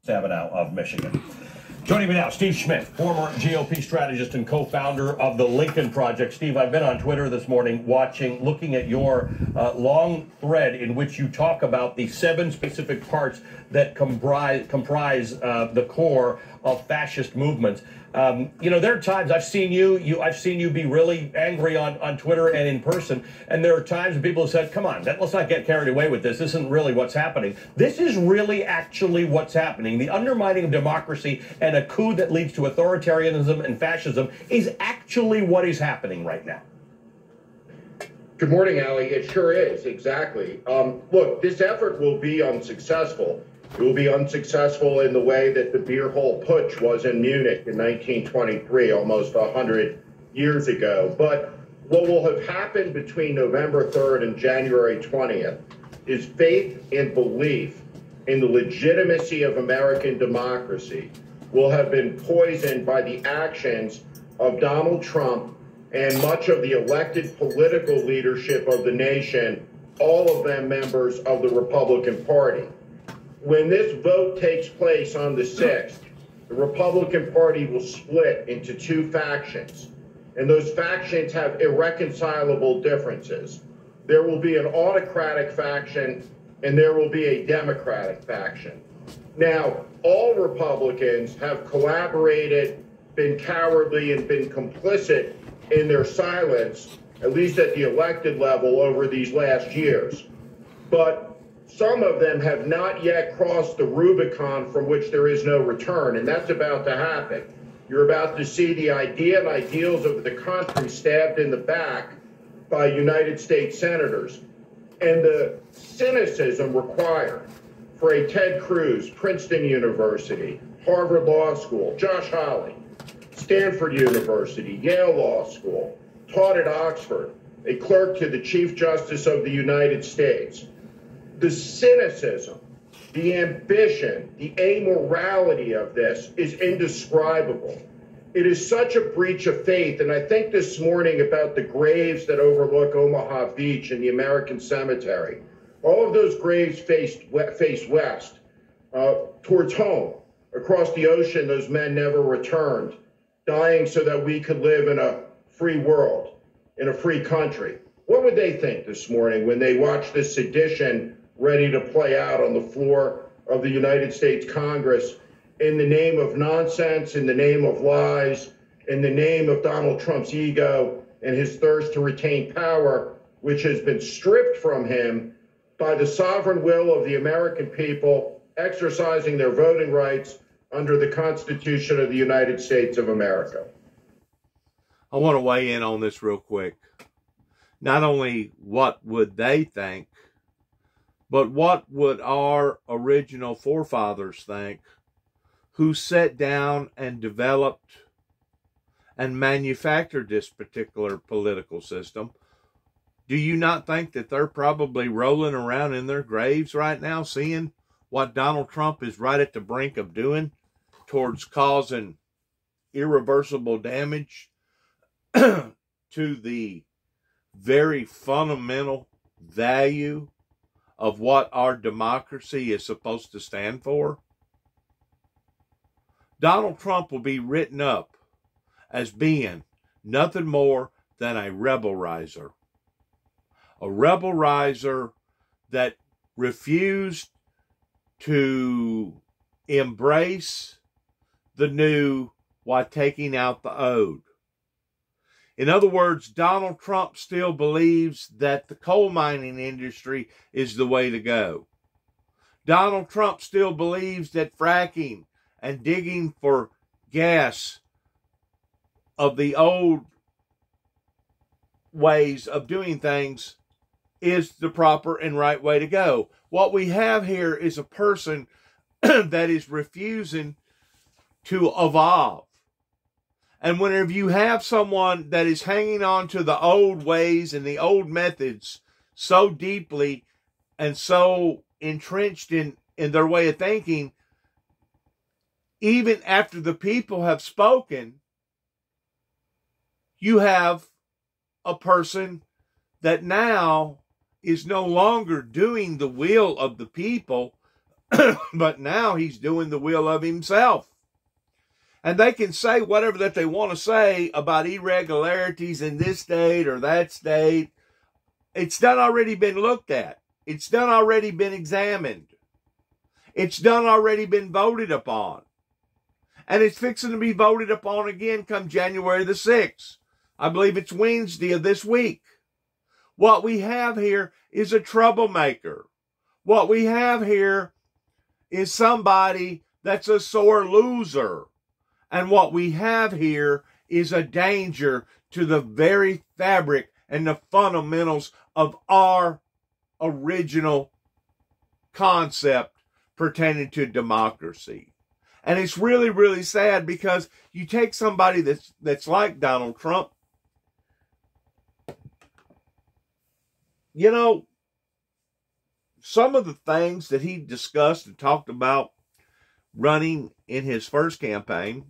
Stabenow of Michigan. Joining me now, Steve Schmidt, former GOP strategist and co-founder of the Lincoln Project. Steve, I've been on Twitter this morning looking at your long thread in which you talk about the 7 specific parts that comprise the core of fascist movements. There are times I've seen you be really angry on Twitter and in person, and there are times when people have said, come on, let's not get carried away with this. This isn't really what's happening. This is really actually what's happening. The undermining of democracy and a coup that leads to authoritarianism and fascism is actually what is happening right now. Good morning, Ali. It sure is, exactly. Look, this effort will be unsuccessful. It will be unsuccessful in the way that the beer hall putsch was in Munich in 1923, almost 100 years ago. But what will have happened between November 3rd and January 20th is faith and belief in the legitimacy of American democracy will have been poisoned by the actions of Donald Trump and much of the elected political leadership of the nation, all of them members of the Republican Party. When this vote takes place on the 6th, the Republican Party will split into 2 factions, and those factions have irreconcilable differences. There will be an autocratic faction, and there will be a Democratic faction. Now, all Republicans have collaborated, been cowardly, and been complicit in their silence, at least at the elected level over these last years. But some of them have not yet crossed the Rubicon from which there is no return, and that's about to happen. You're about to see the idea and ideals of the country stabbed in the back by United States senators. And the cynicism required for a Ted Cruz, Princeton University, Harvard Law School, Josh Hawley, Stanford University, Yale Law School, taught at Oxford, a clerk to the Chief Justice of the United States. The cynicism, the ambition, the amorality of this is indescribable. It is such a breach of faith, and I think this morning about the graves that overlook Omaha Beach and the American Cemetery. All of those graves face west, towards home. Across the ocean, those men never returned, dying so that we could live in a free world, in a free country. What would they think this morning when they watch this sedition ready to play out on the floor of the United States Congress in the name of nonsense, in the name of lies, in the name of Donald Trump's ego and his thirst to retain power, which has been stripped from him by the sovereign will of the American people exercising their voting rights under the Constitution of the United States of America. I want to weigh in on this real quick. Not only what would they think, but what would our original forefathers think who sat down and developed and manufactured this particular political system? Do you not think that they're probably rolling around in their graves right now seeing what Donald Trump is right at the brink of doing towards causing irreversible damage to the very fundamental value of what our democracy is supposed to stand for? Donald Trump will be written up as being nothing more than a rebel riser. A rebel riser that refused to embrace the new while taking out the old. In other words, Donald Trump still believes that the coal mining industry is the way to go. Donald Trump still believes that fracking and digging for gas of the old ways of doing things is the proper and right way to go. What we have here is a person that is refusing to evolve. And whenever you have someone that is hanging on to the old ways and the old methods so deeply and so entrenched in their way of thinking, even after the people have spoken, you have a person that now is no longer doing the will of the people, But now he's doing the will of himself. And they can say whatever that they want to say about irregularities in this state or that state. It's done already been looked at. It's done already been examined. It's done already been voted upon. And it's fixing to be voted upon again come January the 6th. I believe it's Wednesday of this week. What we have here is a troublemaker. What we have here is somebody that's a sore loser. And what we have here is a danger to the very fabric and the fundamentals of our original concept pertaining to democracy. And it's really, really sad because you take somebody that's like Donald Trump. You know, some of the things that he discussed and talked about running in his first campaign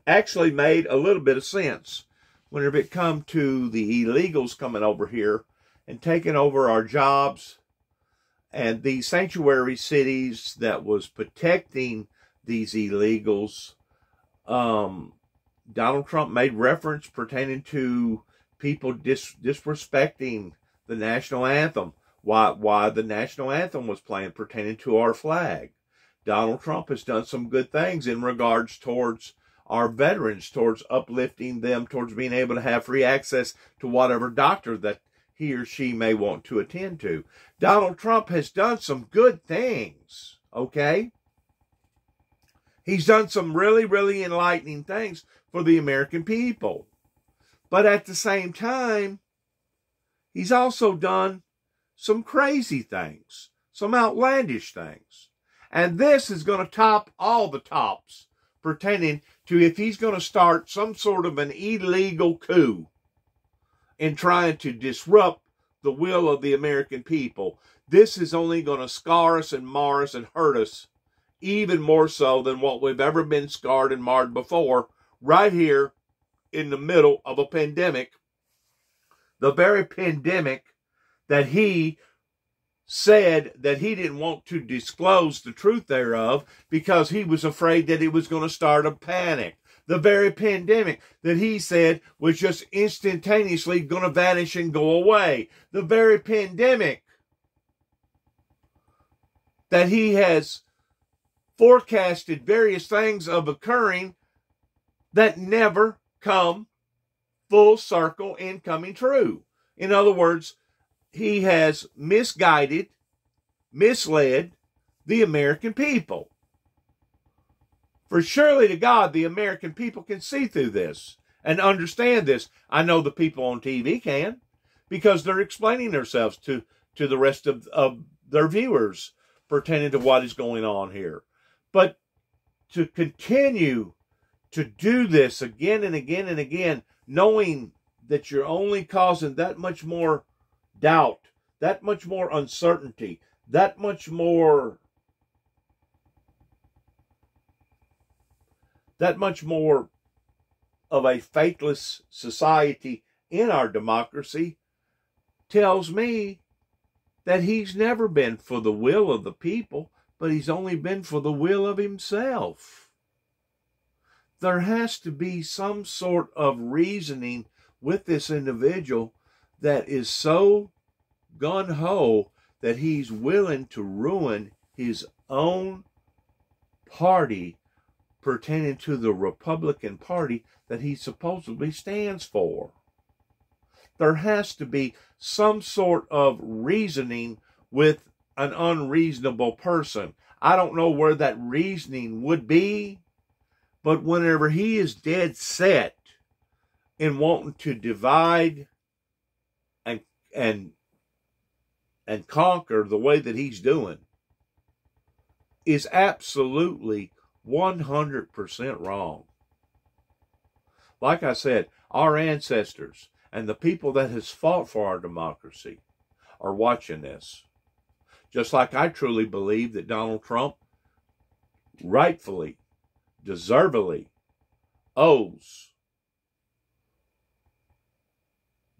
actually made a little bit of sense whenever it come to the illegals coming over here and taking over our jobs and the sanctuary cities that was protecting these illegals. Donald Trump made reference pertaining to people disrespecting the national anthem. Why the national anthem was playing pertaining to our flag. Donald Trump has done some good things in regards towards our veterans, towards uplifting them, towards being able to have free access to whatever doctor that he or she may want to attend to. Donald Trump has done some good things, okay? He's done some really, really enlightening things for the American people. But at the same time, he's also done some crazy things, some outlandish things. And this is going to top all the tops pertaining to if he's going to start some sort of an illegal coup in trying to disrupt the will of the American people. This is only going to scar us and mar us and hurt us even more so than what we've ever been scarred and marred before, right here in the middle of a pandemic. The very pandemic that he said that he didn't want to disclose the truth thereof because he was afraid that it was going to start a panic. The very pandemic that he said was just instantaneously going to vanish and go away. The very pandemic that he has forecasted various things of occurring that never come full circle in coming true. In other words, he has misguided, misled the American people. For surely to God, the American people can see through this and understand this. I know the people on TV can, because they're explaining themselves to the rest of their viewers pertaining to what is going on here. But to continue to do this again and again and again, knowing that you're only causing that much more doubt, that much more uncertainty, that much more of a faithless society in our democracy, tells me that he's never been for the will of the people, but he's only been for the will of himself. There has to be some sort of reasoning with this individual that is so gung-ho that he's willing to ruin his own party pertaining to the Republican Party that he supposedly stands for. There has to be some sort of reasoning with an unreasonable person. I don't know where that reasoning would be, but whenever he is dead set in wanting to divide and conquer the way that he's doing, is absolutely 100% wrong. Like I said, our ancestors and the people that has fought for our democracy are watching this. Just like I truly believe that Donald Trump rightfully, deservedly owes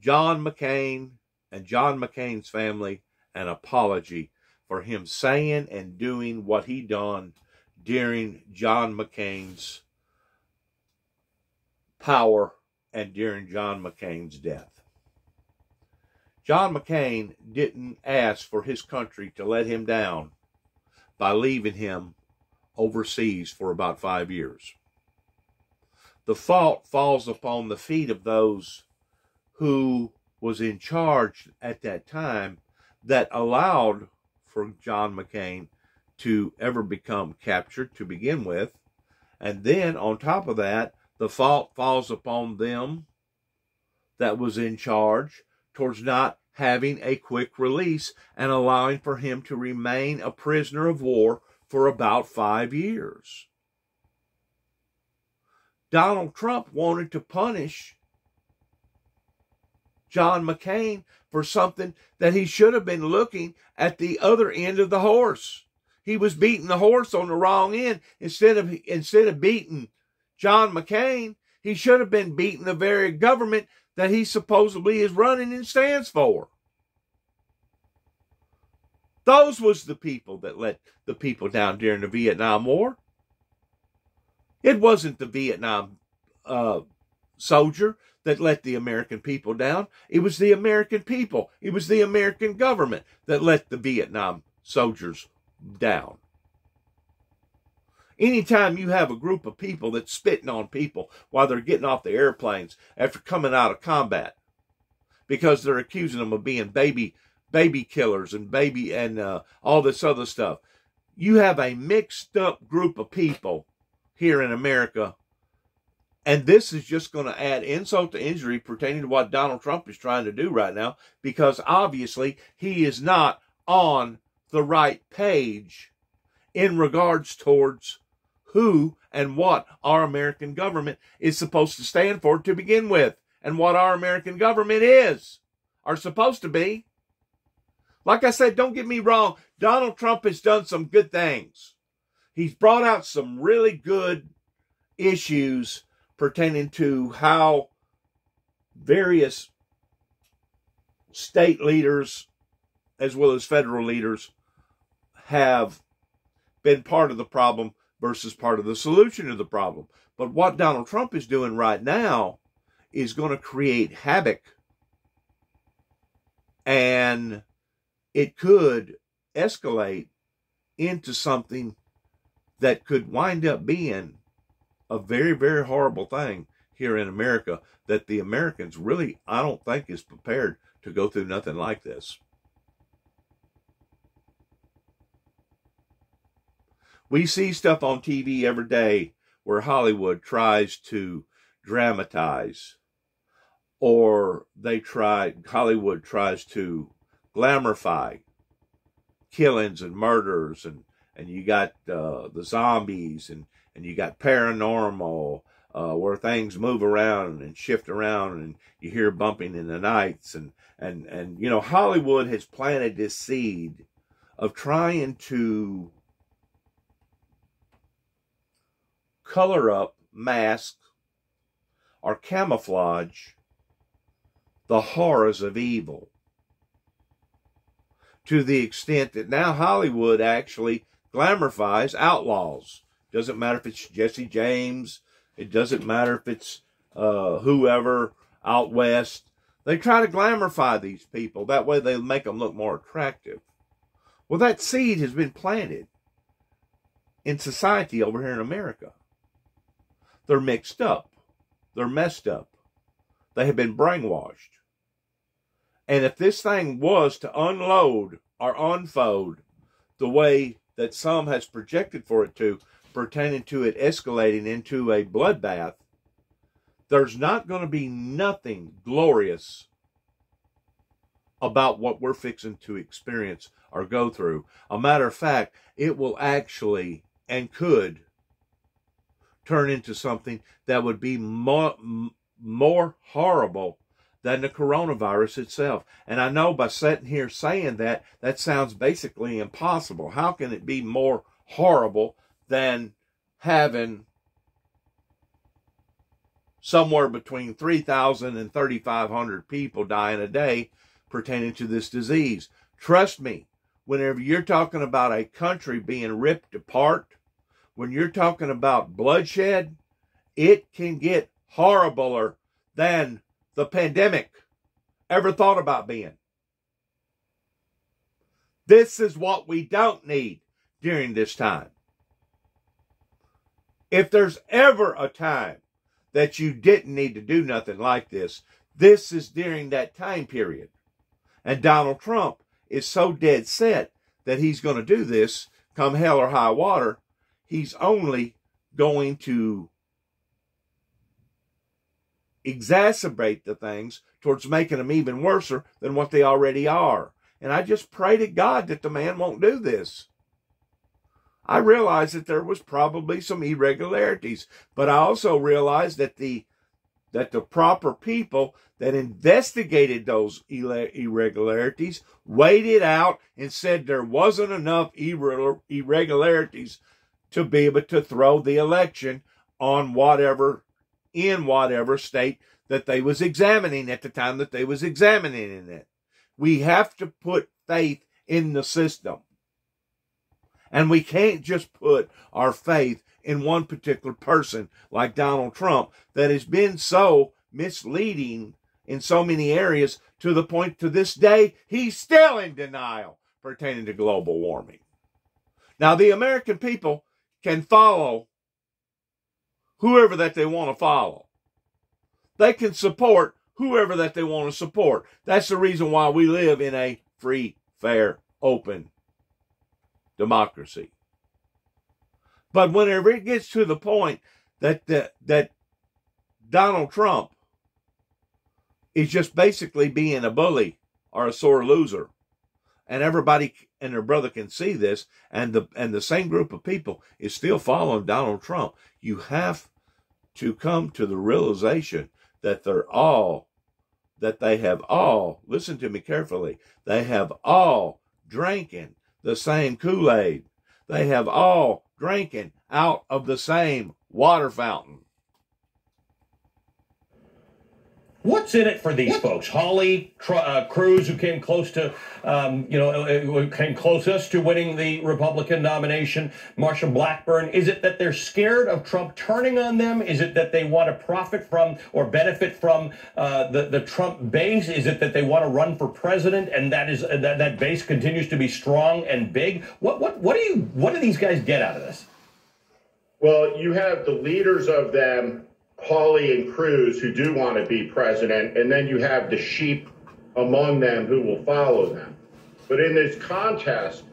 John McCain and John McCain's family an apology for him saying and doing what he done during John McCain's power and during John McCain's death. John McCain didn't ask for his country to let him down by leaving him overseas for about 5 years. The fault falls upon the feet of those who was in charge at that time that allowed for John McCain to ever become captured to begin with. And then on top of that, the fault falls upon them that was in charge towards not having a quick release and allowing for him to remain a prisoner of war for about 5 years. Donald Trump wanted to punish John McCain for something that he should have been looking at the other end of the horse. He was beating the horse on the wrong end. Instead of beating John McCain, he should have been beating the very government that he supposedly is running and stands for. Those was the people that let the people down during the Vietnam War. It wasn't the Vietnam soldier that let the American people down. It was the American people. It was the American government that let the Vietnam soldiers down. Anytime you have a group of people that's spitting on people while they're getting off the airplanes after coming out of combat because they're accusing them of being baby killers and all this other stuff, you have a mixed up group of people here in America. And this is just going to add insult to injury pertaining to what Donald Trump is trying to do right now, because obviously he is not on the right page in regards towards who and what our American government is supposed to stand for to begin with, and what our American government is, are supposed to be. Like I said, don't get me wrong, Donald Trump has done some good things. He's brought out some really good issues pertaining to how various state leaders as well as federal leaders have been part of the problem versus part of the solution to the problem. But what Donald Trump is doing right now is going to create havoc, and it could escalate into something that could wind up being a very, very horrible thing here in America that the Americans really, I don't think, is prepared to go through nothing like this. We see stuff on TV every day where Hollywood tries to dramatize, or Hollywood tries to glamourify killings and murders, and you got the zombies, and you got paranormal, where things move around and shift around, and you hear bumping in the nights, and you know, Hollywood has planted this seed of trying to color up, mask, or camouflage the horrors of evil, to the extent that now Hollywood actually glamorifies outlaws. Doesn't matter if it's Jesse James. It doesn't matter if it's whoever out west. They try to glamorify these people. That way they make them look more attractive. Well, that seed has been planted in society over here in America. They're mixed up. They're messed up. They have been brainwashed. And if this thing was to unload or unfold the way that some has projected for it to, pertaining to it escalating into a bloodbath, there's not going to be nothing glorious about what we're fixing to experience or go through. A matter of fact, it will actually and could turn into something that would be more horrible than the coronavirus itself. And I know by sitting here saying that, that sounds basically impossible. How can it be more horrible than having somewhere between 3,000 and 3,500 people dying a day pertaining to this disease? Trust me, whenever you're talking about a country being ripped apart, when you're talking about bloodshed, it can get horribler than the pandemic ever thought about being. This is what we don't need during this time. If there's ever a time that you didn't need to do nothing like this, this is during that time period. And Donald Trump is so dead set that he's going to do this come hell or high water. He's only going to exacerbate the things towards making them even worse than what they already are. And I just pray to God that the man won't do this. I realize that there was probably some irregularities, but I also realized that the proper people that investigated those irregularities weighed it out and said there wasn't enough irregularities to be able to throw the election on in whatever state that they was examining at the time that they was examining it. We have to put faith in the system. And we can't just put our faith in one particular person like Donald Trump that has been so misleading in so many areas to the point to this day he's still in denial pertaining to global warming. Now, the American people can follow whoever that they want to follow. They can support whoever that they want to support. That's the reason why we live in a free, fair, open democracy. But whenever it gets to the point that Donald Trump is just basically being a bully or a sore loser, and everybody and their brother can see this, and the same group of people is still following Donald Trump, you have to come to the realization that they have all, listen to me carefully, they have all drinking the same Kool-Aid. They have all drinking out of the same water fountain. What's in it for these folks? Hawley, Cruz, who came close to, came closest to winning the Republican nomination, Marsha Blackburn. Is it that they're scared of Trump turning on them? Is it that they want to profit from or benefit from the Trump base? Is it that they want to run for president and that base continues to be strong and big? What do these guys get out of this? Well, you have the leaders of them, Hawley and Cruz, who do want to be president, and then you have the sheep among them who will follow them. But in this contest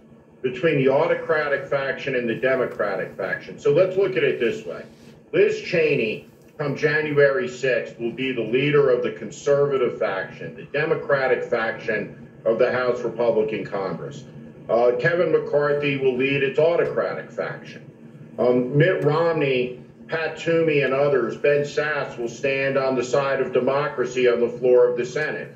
between the autocratic faction and the Democratic faction, so let's look at it this way. Liz Cheney, come January 6th, will be the leader of the conservative faction, the Democratic faction of the House Republican Congress. Kevin McCarthy will lead its autocratic faction. Mitt Romney, Pat Toomey, and others, Ben Sasse, will stand on the side of democracy on the floor of the Senate.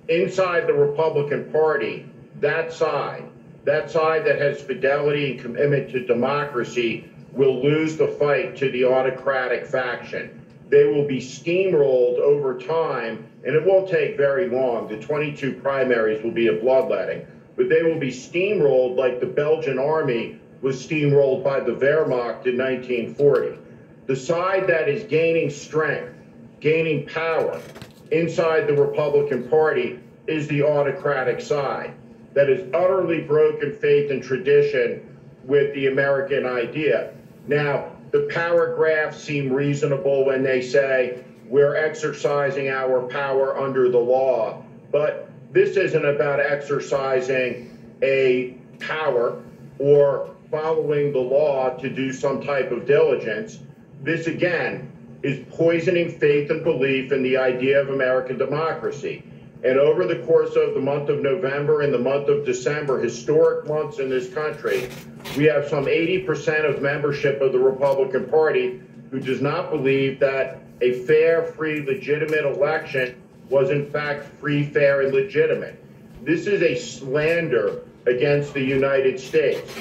Inside the Republican Party, that side that has fidelity and commitment to democracy will lose the fight to the autocratic faction. They will be steamrolled over time, and it won't take very long. The 22 primaries will be a bloodletting, but they will be steamrolled like the Belgian army was steamrolled by the Wehrmacht in 1940. The side that is gaining strength, gaining power inside the Republican Party is the autocratic side that has utterly broken faith and tradition with the American idea. Now, the power graphs seem reasonable when they say we're exercising our power under the law, but this isn't about exercising a power or following the law to do some type of diligence. This, again, is poisoning faith and belief in the idea of American democracy. And over the course of the month of November and the month of December, historic months in this country, we have some 80% of membership of the Republican Party who does not believe that a fair, free, legitimate election was in fact free, fair, and legitimate. This is a slander against the United States.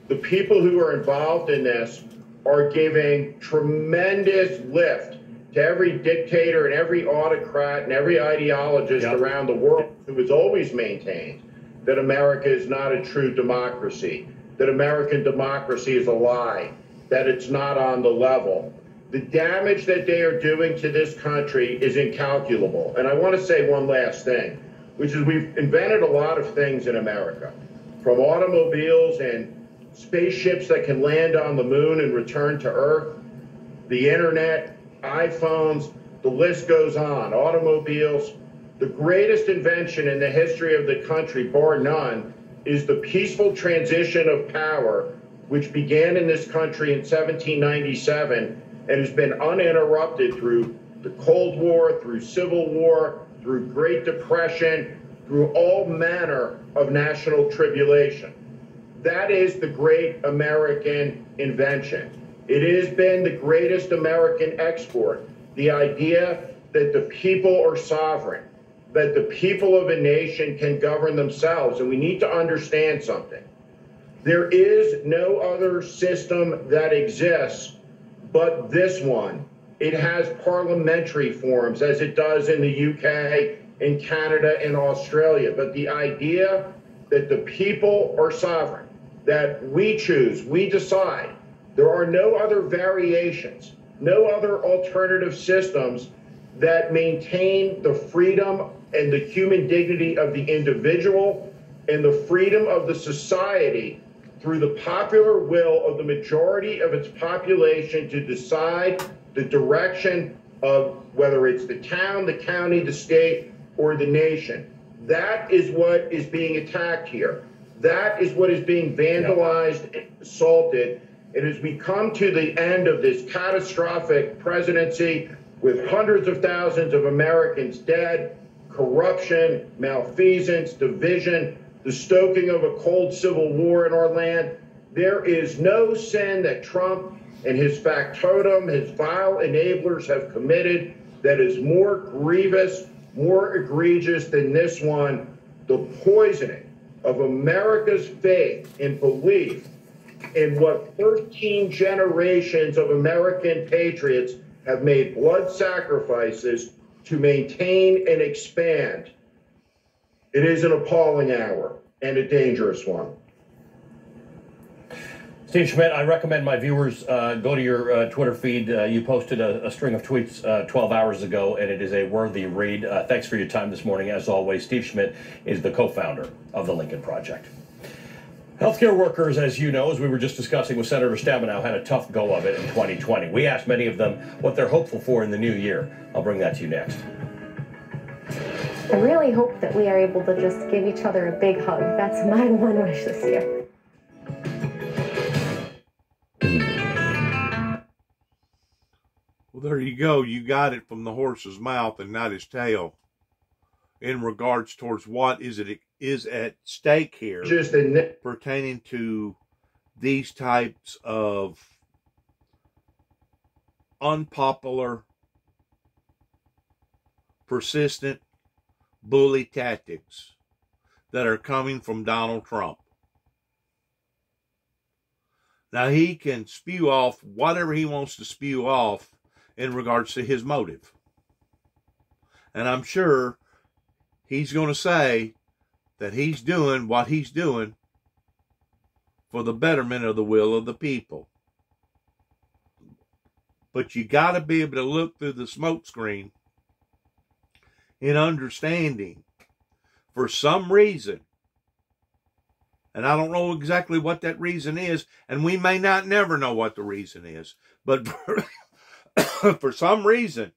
The people who are involved in this are giving tremendous lift to every dictator and every autocrat and every ideologist around the world who has always maintained that America is not a true democracy, that American democracy is a lie, that it's not on the level. The damage that they are doing to this country is incalculable. And I want to say one last thing, which is we've invented a lot of things in America, from automobiles and spaceships that can land on the moon and return to Earth, the internet, iPhones, the list goes on, automobiles. The greatest invention in the history of the country, bar none, is the peaceful transition of power, which began in this country in 1797 and has been uninterrupted through the Cold War, through Civil War, through Great Depression, through all manner of national tribulation. That is the great American invention. It has been the greatest American export, the idea that the people are sovereign, that the people of a nation can govern themselves. And we need to understand something. There is no other system that exists but this one. It has parliamentary forms, as it does in the UK, in Canada, and Australia. But the idea that the people are sovereign, that we choose, we decide, there are no other variations, no other alternative systems that maintain the freedom and the human dignity of the individual and the freedom of the society through the popular will of the majority of its population to decide the direction of whether it's the town, the county, the state, or the nation. That is what is being attacked here. That is what is being vandalized and assaulted. And as we come to the end of this catastrophic presidency with hundreds of thousands of Americans dead, corruption, malfeasance, division, the stoking of a cold civil war in our land, there is no sin that Trump and his factotum, his vile enablers have committed that is more grievous, more egregious than this one, the poisoning of America's faith and belief in what 13 generations of American patriots have made blood sacrifices to maintain and expand. It is an appalling hour and a dangerous one. Steve Schmidt, I recommend my viewers go to your Twitter feed. You posted a string of tweets 12 hours ago, and it is a worthy read. Thanks for your time this morning. As always, Steve Schmidt is the co-founder of the Lincoln Project. Healthcare workers, as you know, as we were just discussing with Senator Stabenow, had a tough go of it in 2020. We asked many of them what they're hopeful for in the new year. I'll bring that to you next. I really hope that we are able to just give each other a big hug. That's my one wish this year. Well, there you go. You got it from the horse's mouth and not his tail in regards towards what is at stake here pertaining to these types of unpopular, persistent bully tactics that are coming from Donald Trump. Now, he can spew off whatever he wants to spew off in regards to his motive. And I'm sure he's going to say that he's doing what he's doing for the betterment of the will of the people. But you got to be able to look through the smoke screen in understanding, for some reason, and I don't know exactly what that reason is, and we may not never know what the reason is, but for some reason,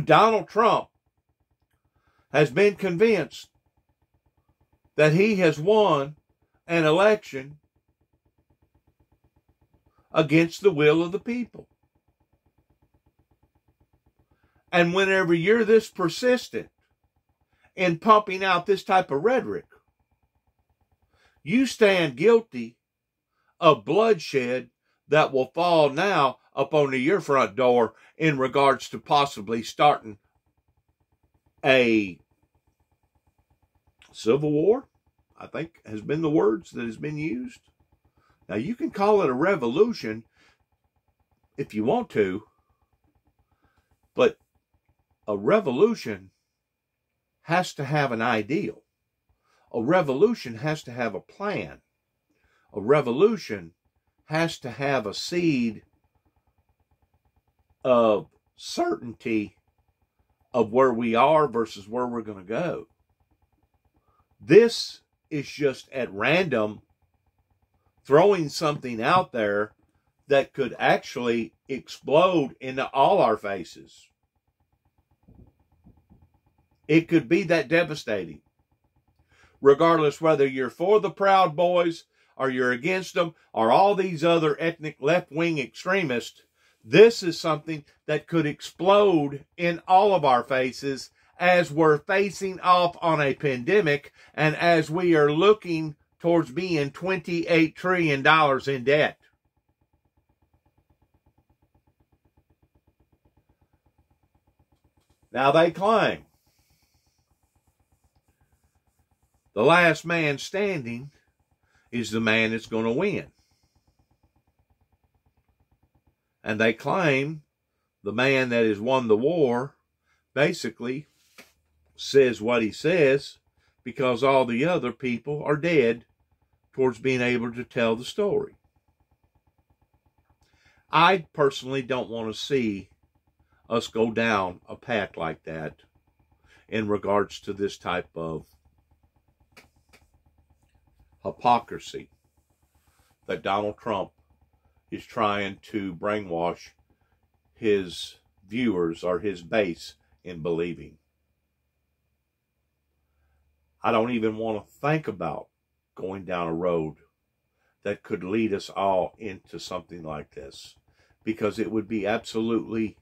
Donald Trump has been convinced that he has won an election against the will of the people. And whenever you're this persistent in pumping out this type of rhetoric, you stand guilty of bloodshed that will fall now up onto your front door in regards to possibly starting a civil war, I think has been the words that has been used. Now, you can call it a revolution if you want to, but a revolution has to have an ideal. A revolution has to have a plan. A revolution has to have a seed of certainty of where we are versus where we're going to go. This is just at random throwing something out there that could actually explode into all our faces. It could be that devastating. Regardless whether you're for the Proud Boys or you're against them or all these other ethnic left-wing extremists, this is something that could explode in all of our faces as we're facing off on a pandemic and as we are looking towards being $28 trillion in debt. Now they claim the last man standing is the man that's going to win. And they claim the man that has won the war basically says what he says because all the other people are dead towards being able to tell the story. I personally don't want to see us go down a path like that in regards to this type of hypocrisy that Donald Trump is trying to brainwash his viewers or his base in believing. I don't even want to think about going down a road that could lead us all into something like this, because it would be absolutely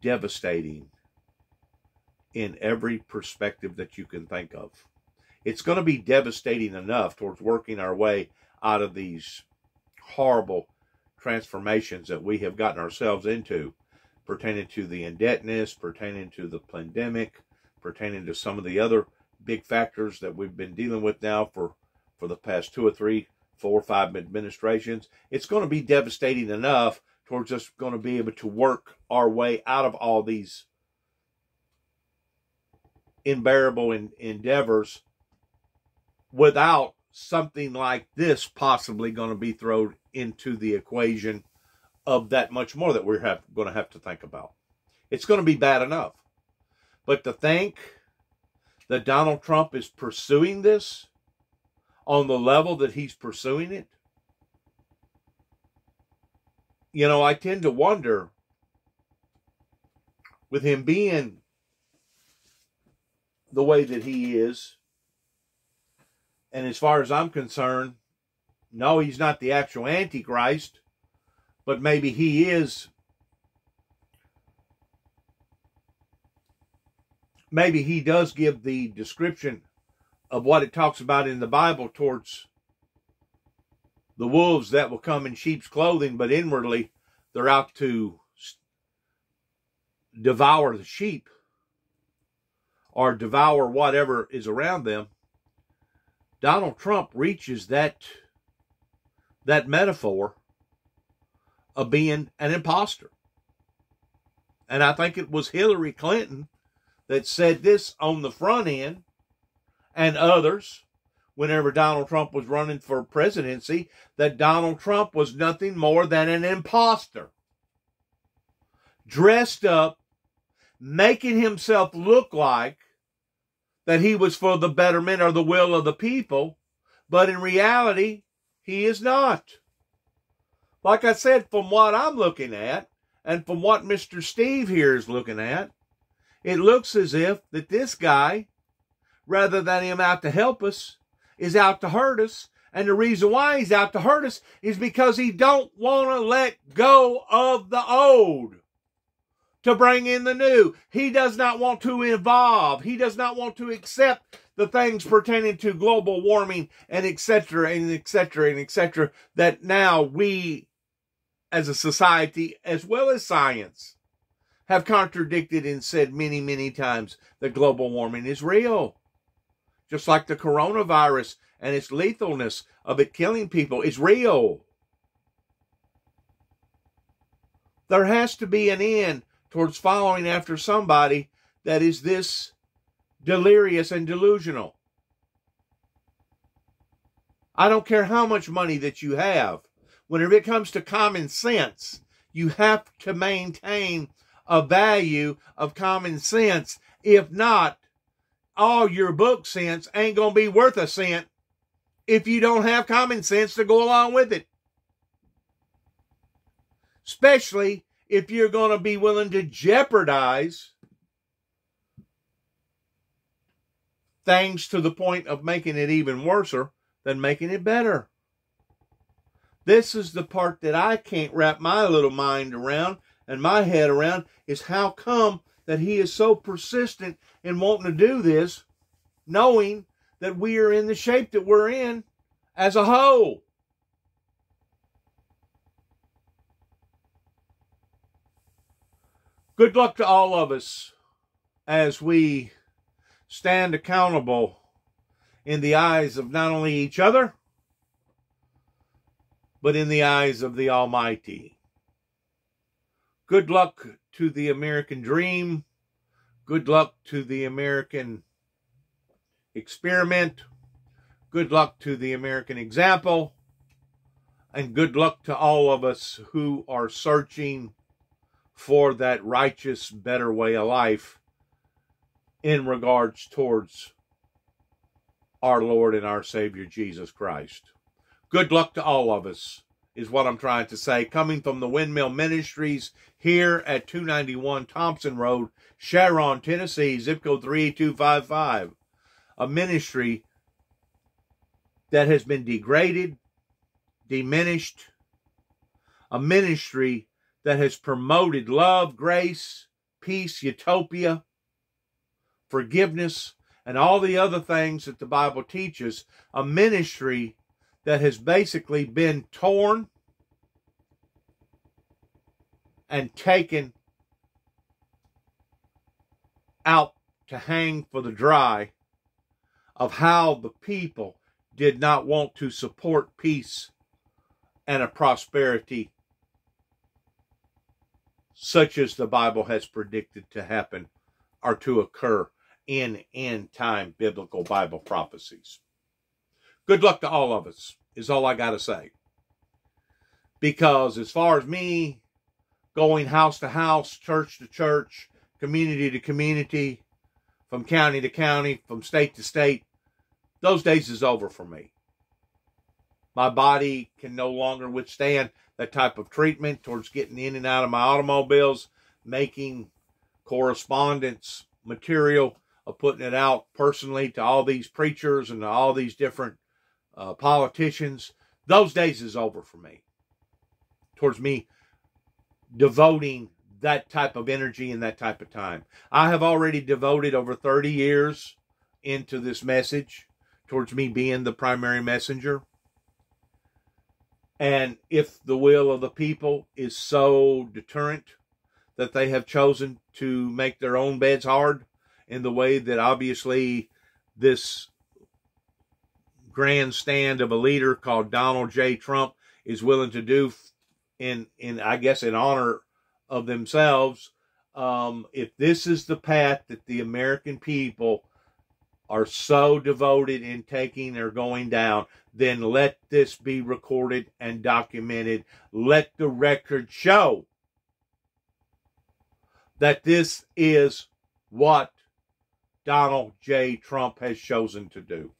devastating in every perspective that you can think of. It's going to be devastating enough towards working our way out of these horrible transformations that we have gotten ourselves into, pertaining to the indebtedness, pertaining to the pandemic, pertaining to some of the other big factors that we've been dealing with now for the past 2 or 3, 4 or 5 administrations. It's going to be devastating enough towards us going to be able to work our way out of all these unbearable endeavors without something like this possibly going to be thrown into the equation of that much more that we're going to have to think about. It's going to be bad enough. But to think that Donald Trump is pursuing this on the level that he's pursuing it, you know, I tend to wonder, with him being the way that he is, and as far as I'm concerned, no, he's not the actual Antichrist, but maybe he is. Maybe he does give the description of what it talks about in the Bible towards the wolves that will come in sheep's clothing, but inwardly they're out to devour the sheep or devour whatever is around them. Donald Trump reaches that metaphor of being an imposter. And I think it was Hillary Clinton that said this on the front end, and others, whenever Donald Trump was running for presidency, that Donald Trump was nothing more than an imposter. Dressed up, making himself look like that he was for the betterment or the will of the people, but in reality, he is not. Like I said, from what I'm looking at, and from what Mr. Steve here is looking at, it looks as if that this guy, rather than him out to help us, is out to hurt us. And the reason why he's out to hurt us is because he don't want to let go of the old to bring in the new. He does not want to evolve. He does not want to accept the things pertaining to global warming and etc. and etc. and etc. that now we as a society, as well as science, have contradicted and said many, many times that global warming is real. Just like the coronavirus and its lethalness of it killing people is real. There has to be an end towards following after somebody that is this delirious and delusional. I don't care how much money that you have. Whenever it comes to common sense, you have to maintain a value of common sense. If not, all your book sense ain't going to be worth a cent if you don't have common sense to go along with it. Especially if you're going to be willing to jeopardize things to the point of making it even worse than making it better. This is the part that I can't wrap my little mind around and my head around, is how come that he is so persistent in wanting to do this, knowing that we are in the shape that we're in as a whole. Good luck to all of us as we stand accountable in the eyes of not only each other, but in the eyes of the Almighty. Good luck to the American dream. Good luck to the American experiment. Good luck to the American example. And good luck to all of us who are searching for that righteous, better way of life in regards towards our Lord and our Savior, Jesus Christ. Good luck to all of us, is what I'm trying to say. Coming from the Windmill Ministries here at 291 Thompson Road, Sharon, Tennessee, zip code 38255. A ministry that has been degraded, diminished. A ministry that has promoted love, grace, peace, utopia, forgiveness, and all the other things that the Bible teaches. A ministry that has basically been torn and taken out to hang for the dry of how the people did not want to support peace and a prosperity such as the Bible has predicted to happen or to occur in end-time biblical Bible prophecies. Good luck to all of us, is all I got to say. Because as far as me going house to house, church to church, community to community, from county to county, from state to state, those days is over for me. My body can no longer withstand that type of treatment towards getting in and out of my automobiles, making correspondence material, of putting it out personally to all these preachers and to all these different politicians. Those days is over for me. Towards me devoting that type of energy and that type of time. I have already devoted over 30 years into this message, towards me being the primary messenger. And if the will of the people is so deterrent that they have chosen to make their own beds hard in the way that obviously this grandstand of a leader called Donald J. Trump is willing to do in I guess in honor of themselves, if this is the path that the American people are so devoted in taking or going down, then let this be recorded and documented. Let the record show that this is what Donald J. Trump has chosen to do.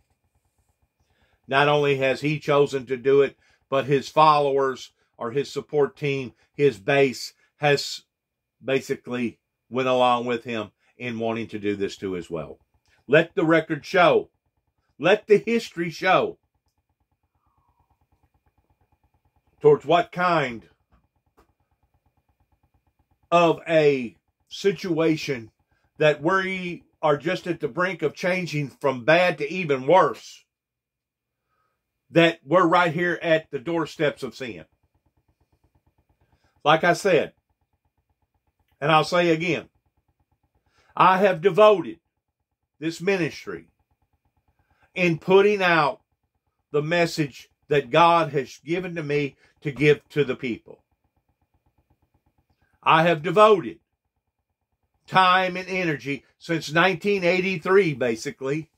Not only has he chosen to do it, but his followers or his support team, his base, has basically went along with him in wanting to do this too as well. Let the record show. Let the history show towards what kind of a situation that we are just at the brink of changing from bad to even worse. That we're right here at the doorsteps of sin. Like I said, and I'll say again, I have devoted this ministry in putting out the message that God has given to me to give to the people. I have devoted time and energy since 1983, basically,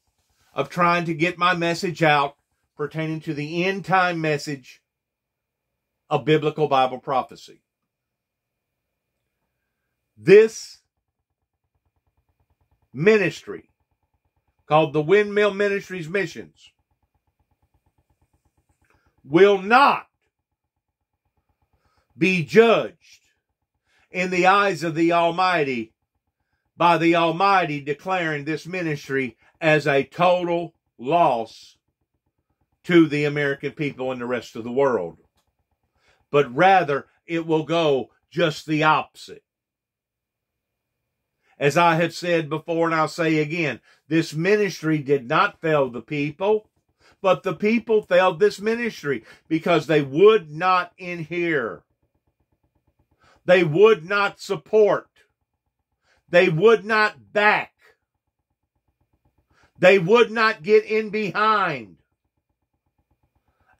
of trying to get my message out pertaining to the end time message of biblical Bible prophecy. This ministry, called the Windmill Ministries Missions, will not be judged in the eyes of the Almighty by the Almighty declaring this ministry as a total loss to the American people and the rest of the world. But rather, it will go just the opposite. As I have said before, and I'll say again, this ministry did not fail the people, but the people failed this ministry because they would not adhere. They would not support. They would not back. They would not get in behind.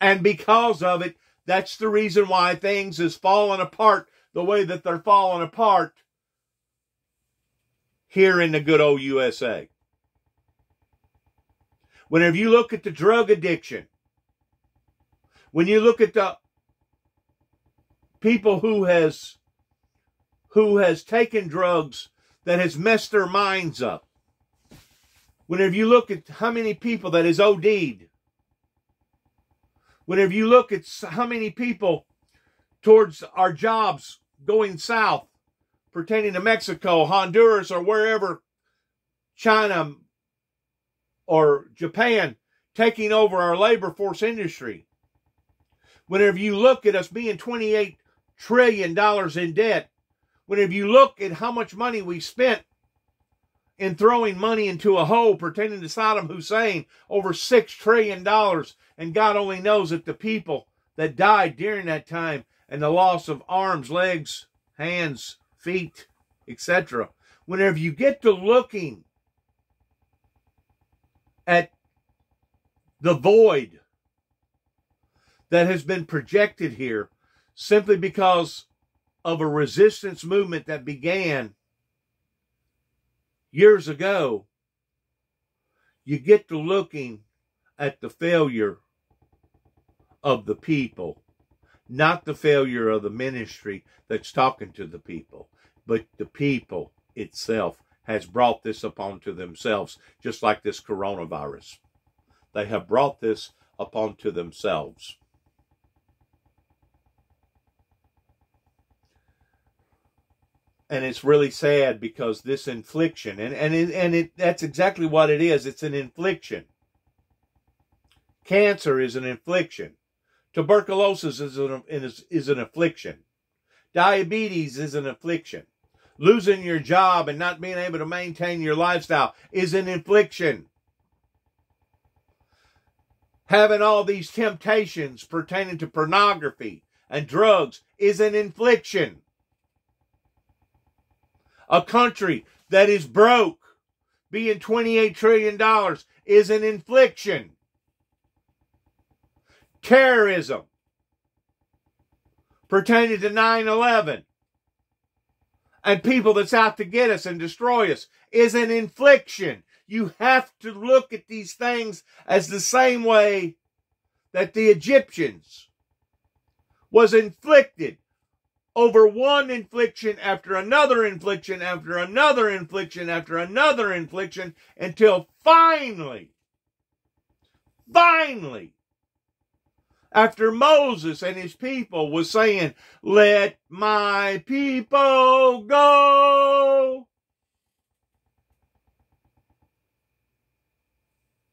And because of it, that's the reason why things is falling apart the way that they're falling apart here in the good old USA. Whenever you look at the drug addiction, when you look at the people who has taken drugs that has messed their minds up, whenever you look at how many people that is OD'd, whenever you look at how many people towards our jobs going south, pertaining to Mexico, Honduras, or wherever, China or Japan, taking over our labor force industry. Whenever you look at us being $28 trillion in debt, whenever you look at how much money we spent in throwing money into a hole pertaining to Saddam Hussein, over $6 trillion, and God only knows that the people that died during that time and the loss of arms, legs, hands, feet, etc. Whenever you get to looking at the void that has been projected here simply because of a resistance movement that began years ago, you get to looking at the failure of the people, not the failure of the ministry that's talking to the people, but the people itself has brought this upon to themselves, just like this coronavirus. They have brought this upon to themselves. And it's really sad because this infliction, and that's exactly what it is. It's an infliction. Cancer is an infliction. Tuberculosis is an affliction. Diabetes is an affliction. Losing your job and not being able to maintain your lifestyle is an affliction. Having all these temptations pertaining to pornography and drugs is an infliction. A country that is broke, being $28 trillion, is an infliction. Terrorism, pertaining to 9/11, and people that's out to get us and destroy us, is an infliction. You have to look at these things as the same way that the Egyptians was inflicted over one infliction after another infliction after another infliction after another infliction, until finally, after Moses and his people was saying, "Let my people go,"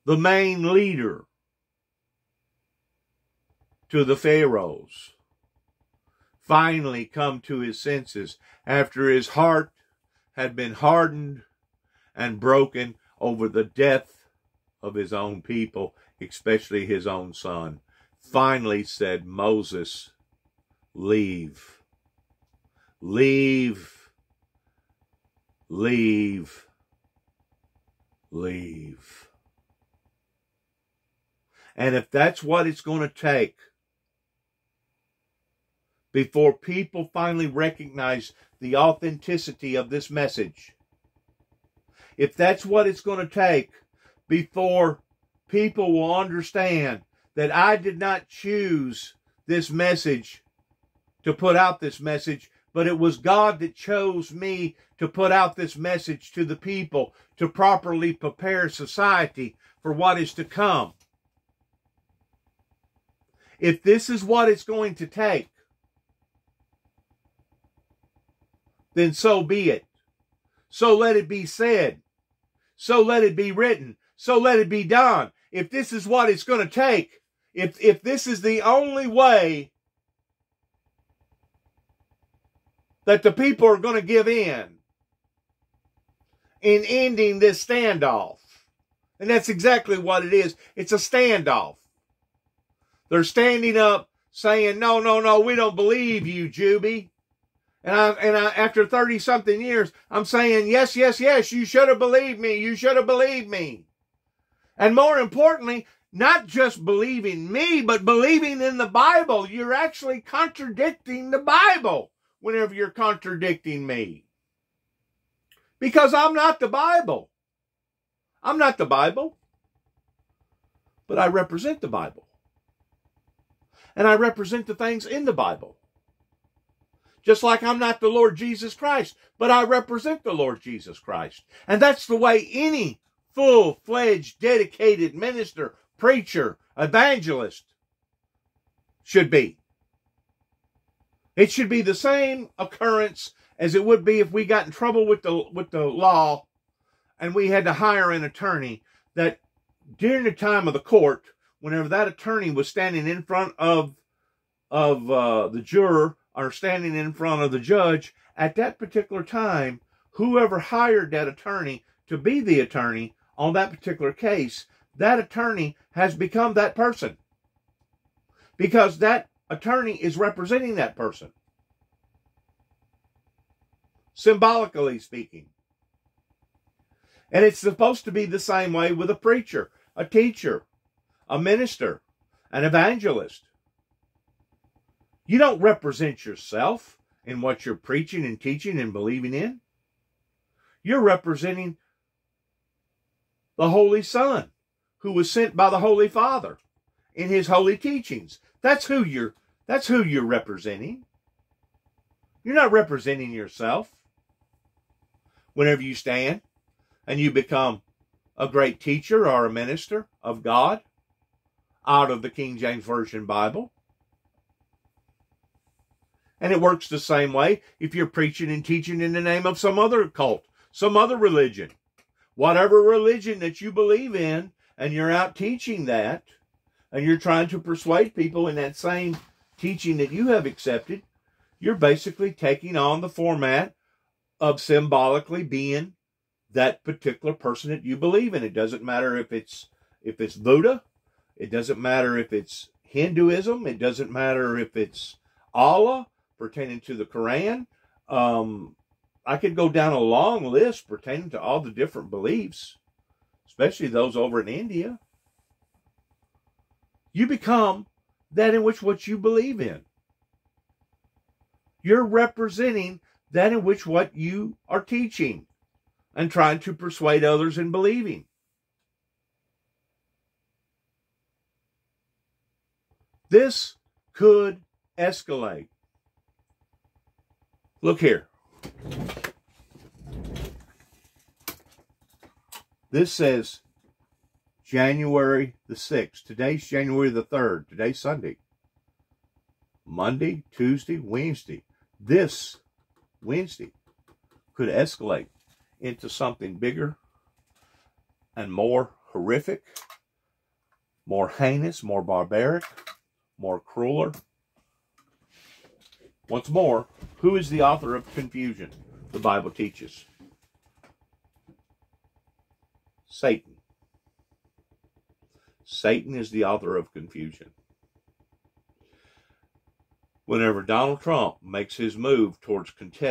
the main leader to the pharaohs finally come to his senses after his heart had been hardened and broken over the death of his own people, especially his own son. Finally said, "Moses, leave. Leave. Leave. Leave." And if that's what it's going to take before people finally recognize the authenticity of this message, if that's what it's going to take before people will understand that I did not choose this message to put out this message, but it was God that chose me to put out this message to the people to properly prepare society for what is to come. If this is what it's going to take, then so be it. So let it be said. So let it be written. So let it be done. If this is what it's going to take, if this is the only way that the people are going to give in ending this standoff, and that's exactly what it is. It's a standoff. They're standing up saying, no, no, no, we don't believe you, Juby. And I, after 30-something years, I'm saying, yes, yes, yes, you should have believed me. You should have believed me. And more importantly, not just believing me, but believing in the Bible. You're actually contradicting the Bible whenever you're contradicting me. Because I'm not the Bible. I'm not the Bible. But I represent the Bible. And I represent the things in the Bible. Just like I'm not the Lord Jesus Christ, but I represent the Lord Jesus Christ. And that's the way any full-fledged, dedicated minister, preacher, evangelist should be. It should be the same occurrence as it would be if we got in trouble with the law and we had to hire an attorney, that during the time of the court, whenever that attorney was standing in front of the juror or standing in front of the judge, at that particular time, whoever hired that attorney to be the attorney on that particular case, that attorney has become that person. Because that attorney is representing that person. Symbolically speaking. And it's supposed to be the same way with a preacher, a teacher, a minister, an evangelist. You don't represent yourself in what you're preaching and teaching and believing in. You're representing the Holy Son, who was sent by the Holy Father in his holy teachings. That's who you're representing. You're not representing yourself whenever you stand and you become a great teacher or a minister of God out of the King James Version Bible. And it works the same way if you're preaching and teaching in the name of some other cult, some other religion. Whatever religion that you believe in, and you're out teaching that, and you're trying to persuade people in that same teaching that you have accepted, you're basically taking on the format of symbolically being that particular person that you believe in. It doesn't matter if it's Buddha. It doesn't matter if it's Hinduism. It doesn't matter if it's Allah, pertaining to the Quran. I could go down a long list pertaining to all the different beliefs, especially those over in India. You become that in which what you believe in. You're representing that in which what you are teaching and trying to persuade others in believing. This could escalate. Look here. This says January the 6th. Today's January the 3rd. Today's Sunday. Monday, Tuesday, Wednesday. This Wednesday could escalate into something bigger and more horrific, more heinous, more barbaric, more crueler. Once more, who is the author of confusion? The Bible teaches. Satan. Satan is the author of confusion. Whenever Donald Trump makes his move towards contesting